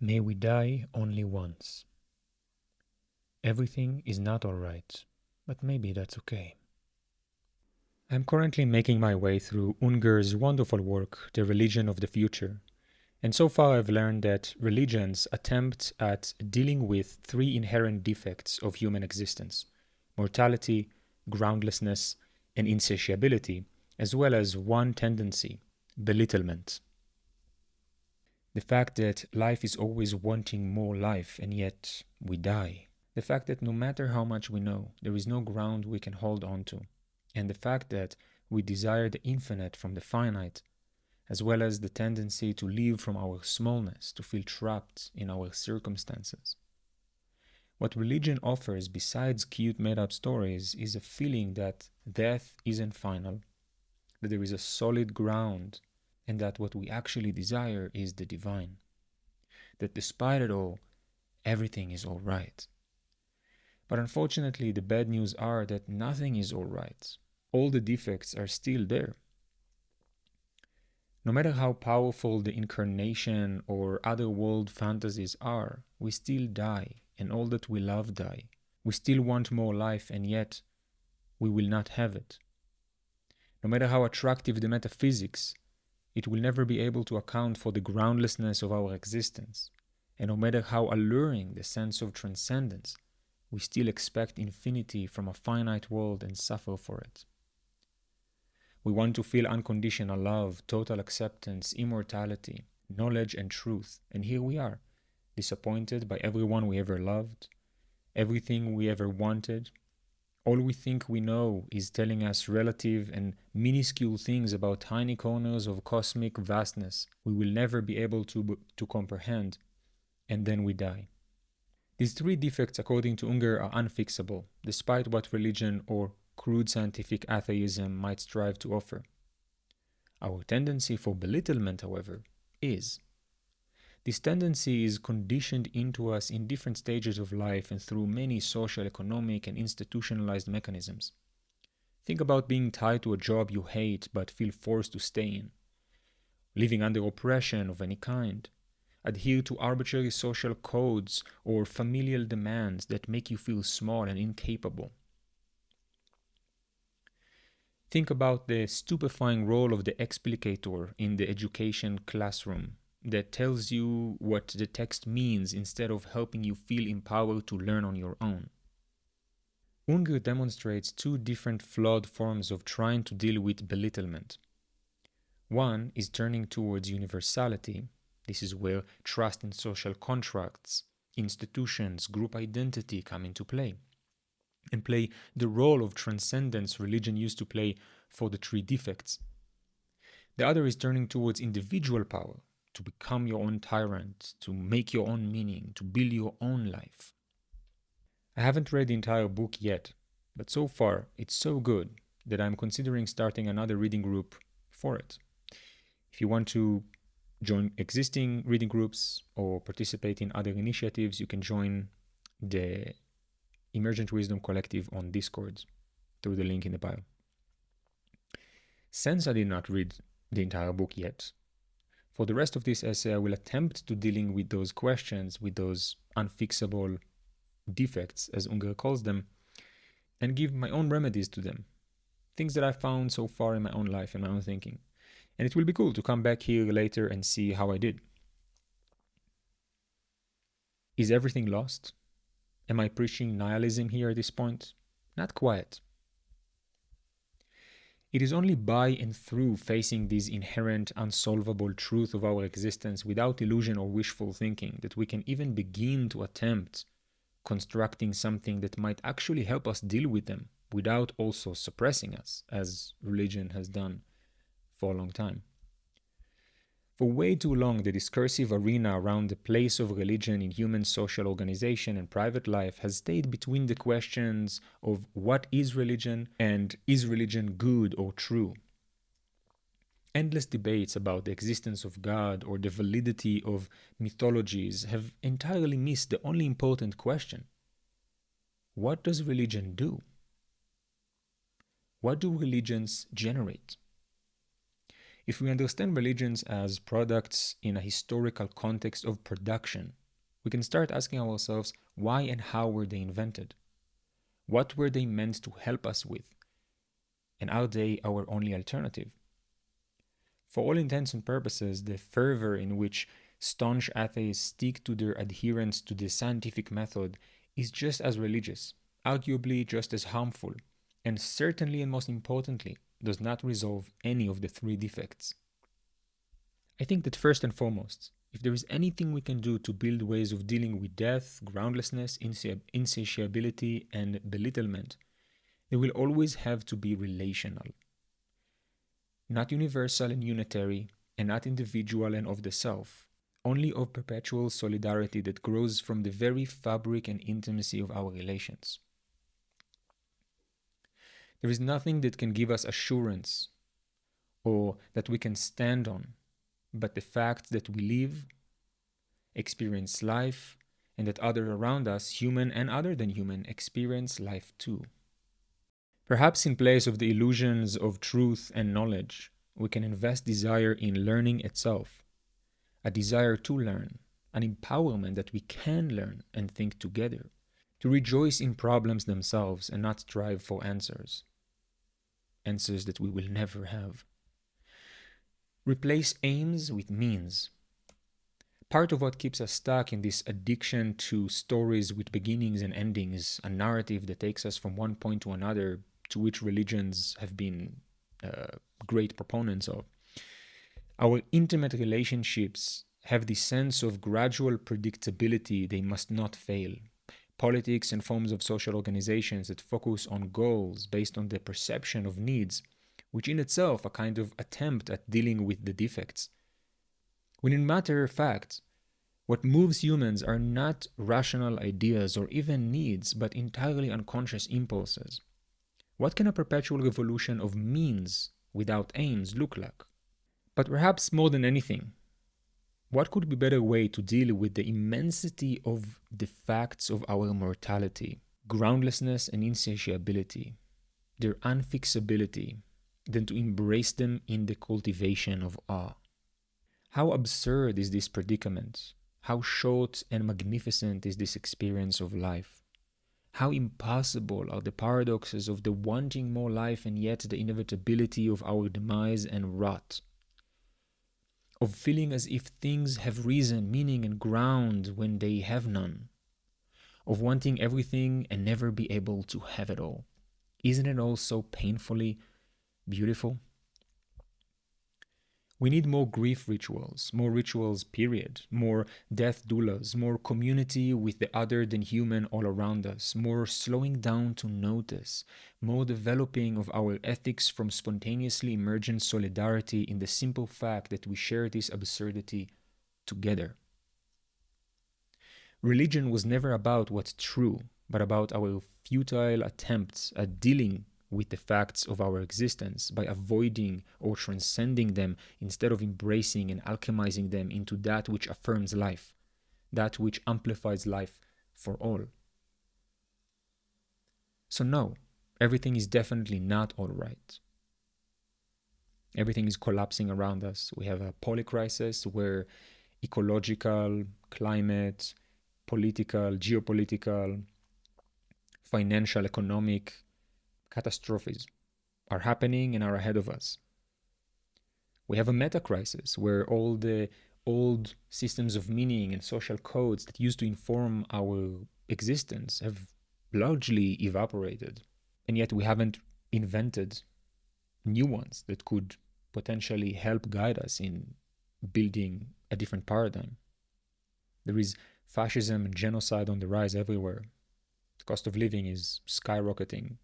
May we die only once. Everything is not alright, but maybe that's okay. I'm currently making my way through Unger's wonderful work, The Religion of the Future, and so far I've learned that religions attempt at dealing with three inherent defects of human existence: mortality, groundlessness, and insatiability, as well as one tendency: belittlement. The fact that life is always wanting more life and yet we die. The fact that no matter how much we know, there is no ground we can hold on to. And the fact that we desire the infinite from the finite, as well as the tendency to live from our smallness, to feel trapped in our circumstances. What religion offers, besides cute made up stories, is a feeling that death isn't final, that there is a solid ground, and that what we actually desire is the divine. That despite it all, everything is alright. But unfortunately, the bad news are that nothing is alright. All the defects are still there. No matter how powerful the incarnation or other world fantasies are, we still die, and all that we love die. We still want more life, and yet we will not have it. No matter how attractive the metaphysics, it will never be able to account for the groundlessness of our existence. And no matter how alluring the sense of transcendence, we still expect infinity from a finite world and suffer for it. We want to feel unconditional love, total acceptance, immortality, knowledge, and truth. And here we are, disappointed by everyone we ever loved, everything we ever wanted. All we think we know is telling us relative and minuscule things about tiny corners of cosmic vastness we will never be able to comprehend, and then we die. These three defects, according to Unger, are unfixable, despite what religion or crude scientific atheism might strive to offer. Our tendency for belittlement, however, is. This tendency is conditioned into us in different stages of life and through many social, economic, and institutionalized mechanisms. Think about being tied to a job you hate but feel forced to stay in, living under oppression of any kind, adhere to arbitrary social codes or familial demands that make you feel small and incapable. Think about the stupefying role of the explicator in the education classroom that tells you what the text means instead of helping you feel empowered to learn on your own. Unger demonstrates two different flawed forms of trying to deal with belittlement. One is turning towards universality. This is where trust in social contracts, institutions, group identity come into play, and play the role of transcendence religion used to play for the three defects. The other is turning towards individual power, to become your own tyrant, to make your own meaning, to build your own life. I haven't read the entire book yet, but so far it's so good that I'm considering starting another reading group for it. If you want to join existing reading groups or participate in other initiatives, you can join the Emergent Wisdom Collective on Discord through the link in the bio. Since I did not read the entire book yet, for the rest of this essay I will attempt to dealing with those questions, with those unfixable defects, as Unger calls them, and give my own remedies to them. Things that I've found so far in my own life and my own thinking. And it will be cool to come back here later and see how I did. Is everything lost? Am I preaching nihilism here at this point? Not quite. It is only by and through facing these inherent, unsolvable truth of our existence without illusion or wishful thinking that we can even begin to attempt constructing something that might actually help us deal with them without also suppressing us, as religion has done for a long time. For way too long, the discursive arena around the place of religion in human social organization and private life has stayed between the questions of what is religion and is religion good or true. Endless debates about the existence of God or the validity of mythologies have entirely missed the only important question. What does religion do? What do religions generate? If we understand religions as products in a historical context of production, we can start asking ourselves why and how were they invented? What were they meant to help us with? And are they our only alternative? For all intents and purposes, the fervor in which staunch atheists stick to their adherence to the scientific method is just as religious, arguably just as harmful, and certainly and most importantly, does not resolve any of the three defects. I think that first and foremost, if there is anything we can do to build ways of dealing with death, groundlessness, insatiability, and belittlement, they will always have to be relational. Not universal and unitary, and not individual and of the self, only of perpetual solidarity that grows from the very fabric and intimacy of our relations. There is nothing that can give us assurance or that we can stand on but the fact that we live, experience life, and that others around us, human and other than human, experience life too. Perhaps in place of the illusions of truth and knowledge, we can invest desire in learning itself, a desire to learn, an empowerment that we can learn and think together, to rejoice in problems themselves and not strive for answers that we will never have. Replace aims with means. Part of what keeps us stuck in this addiction to stories with beginnings and endings, a narrative that takes us from one point to another, to which religions have been great proponents of. Our intimate relationships have this sense of gradual predictability they must not fail. Politics and forms of social organizations that focus on goals based on the perception of needs, which in itself a kind of attempt at dealing with the defects. When in matter of fact, what moves humans are not rational ideas or even needs, but entirely unconscious impulses. What can a perpetual revolution of means without aims look like? But perhaps more than anything, what could be a better way to deal with the immensity of the facts of our mortality, groundlessness and insatiability, their unfixability, than to embrace them in the cultivation of awe? How absurd is this predicament? How short and magnificent is this experience of life? How impossible are the paradoxes of the wanting more life and yet the inevitability of our demise and rot? Of feeling as if things have reason, meaning, and ground when they have none. Of wanting everything and never be able to have it all. Isn't it all so painfully beautiful? We need more grief rituals, more rituals, period, more death doulas, more community with the other than human all around us, more slowing down to notice, more developing of our ethics from spontaneously emergent solidarity in the simple fact that we share this absurdity together. Religion was never about what's true, but about our futile attempts at dealing with the facts of our existence by avoiding or transcending them instead of embracing and alchemizing them into that which affirms life, that which amplifies life for all. So no, everything is definitely not all right. Everything is collapsing around us. We have a polycrisis where ecological, climate, political, geopolitical, financial, economic catastrophes are happening and are ahead of us. We have a meta crisis where all the old systems of meaning and social codes that used to inform our existence have largely evaporated. And yet we haven't invented new ones that could potentially help guide us in building a different paradigm. There is fascism and genocide on the rise everywhere. The cost of living is skyrocketing.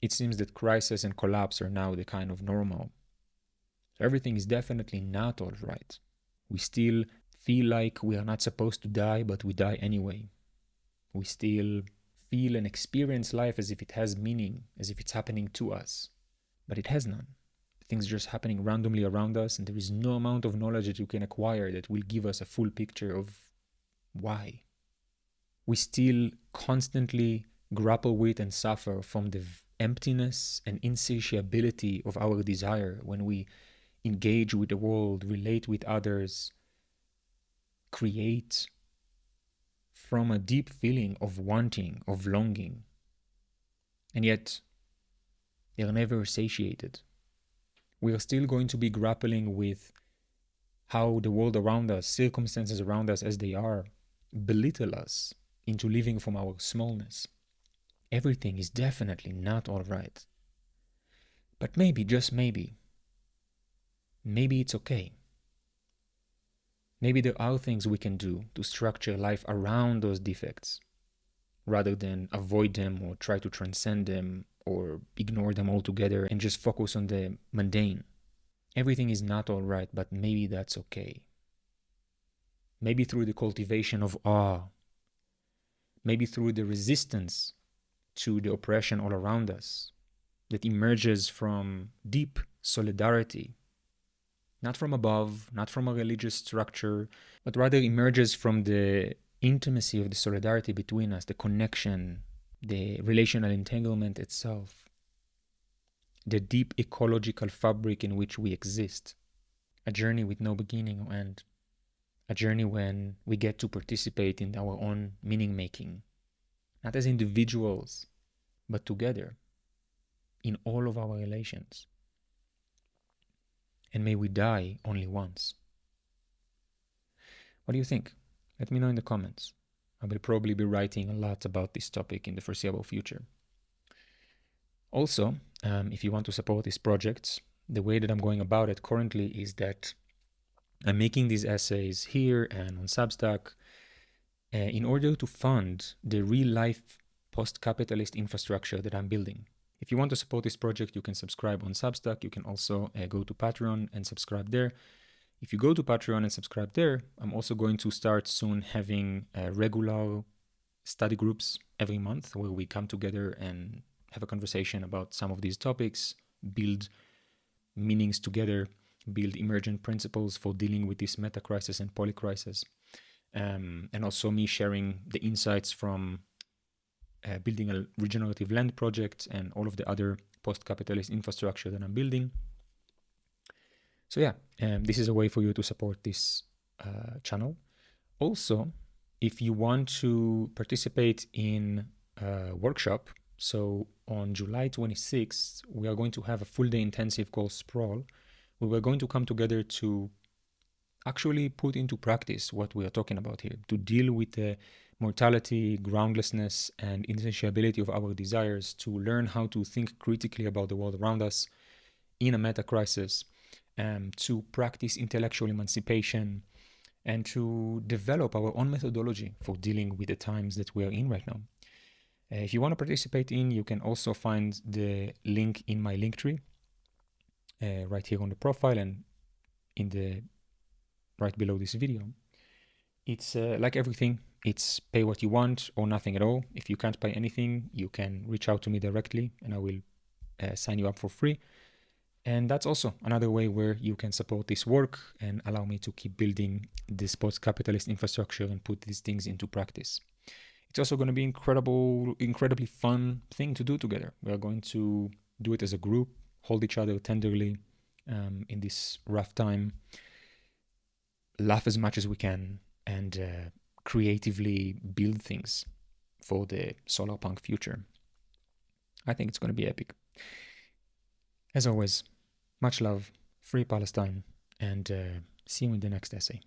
It seems that crisis and collapse are now the kind of normal. So everything is definitely not all right. We still feel like we are not supposed to die, but we die anyway. We still feel and experience life as if it has meaning, as if it's happening to us. But it has none. Things are just happening randomly around us, and there is no amount of knowledge that you can acquire that will give us a full picture of why. We still constantly grapple with and suffer from the emptiness and insatiability of our desire when we engage with the world, relate with others, create from a deep feeling of wanting, of longing. And yet, they're never satiated. We are still going to be grappling with how the world around us, circumstances around us as they are, belittle us into living from our smallness. Everything is definitely not all right. But maybe, just maybe it's okay. Maybe there are things we can do to structure life around those defects rather than avoid them or try to transcend them or ignore them altogether and just focus on the mundane. Everything is not all right, but maybe that's okay. Maybe through the cultivation of awe, maybe through the resistance to the oppression all around us that emerges from deep solidarity, not from above, not from a religious structure, but rather emerges from the intimacy of the solidarity between us, the connection, the relational entanglement itself, the deep ecological fabric in which we exist, a journey with no beginning or end, a journey when we get to participate in our own meaning making, not as individuals, but together in all of our relations. And may we die only once. What do you think? Let me know in the comments. I will probably be writing a lot about this topic in the foreseeable future. Also, if you want to support these projects, the way that I'm going about it currently is that I'm making these essays here and on Substack in order to fund the real-life post-capitalist infrastructure that I'm building. If you want to support this project, you can subscribe on Substack. You can also go to Patreon and subscribe there. If you go to Patreon and subscribe there, I'm also going to start soon having regular study groups every month where we come together and have a conversation about some of these topics, build meanings together, build emergent principles for dealing with this meta-crisis and polycrisis. And also me sharing the insights from building a regenerative land project and all of the other post-capitalist infrastructure that I'm building. So yeah, this is a way for you to support this channel. Also, if you want to participate in a workshop, so on July 26th, we are going to have a full day intensive called Sprawl. We were going to come together to actually put into practice what we are talking about here, to deal with the mortality, groundlessness, and insatiability of our desires, to learn how to think critically about the world around us in a meta-crisis, to practice intellectual emancipation, and to develop our own methodology for dealing with the times that we are in right now. If you want to participate you can also find the link in my Linktree, right here on the profile and in the right below this video. It's like everything, it's pay what you want or nothing at all. If you can't pay anything, you can reach out to me directly and I will sign you up for free. And that's also another way where you can support this work and allow me to keep building this post-capitalist infrastructure and put these things into practice. It's also going to be incredibly fun thing to do together. We are going to do it as a group, hold each other tenderly in this rough time, laugh as much as we can, and creatively build things for the solar punk future. I think it's going to be epic. As always, much love, free Palestine, and see you in the next essay.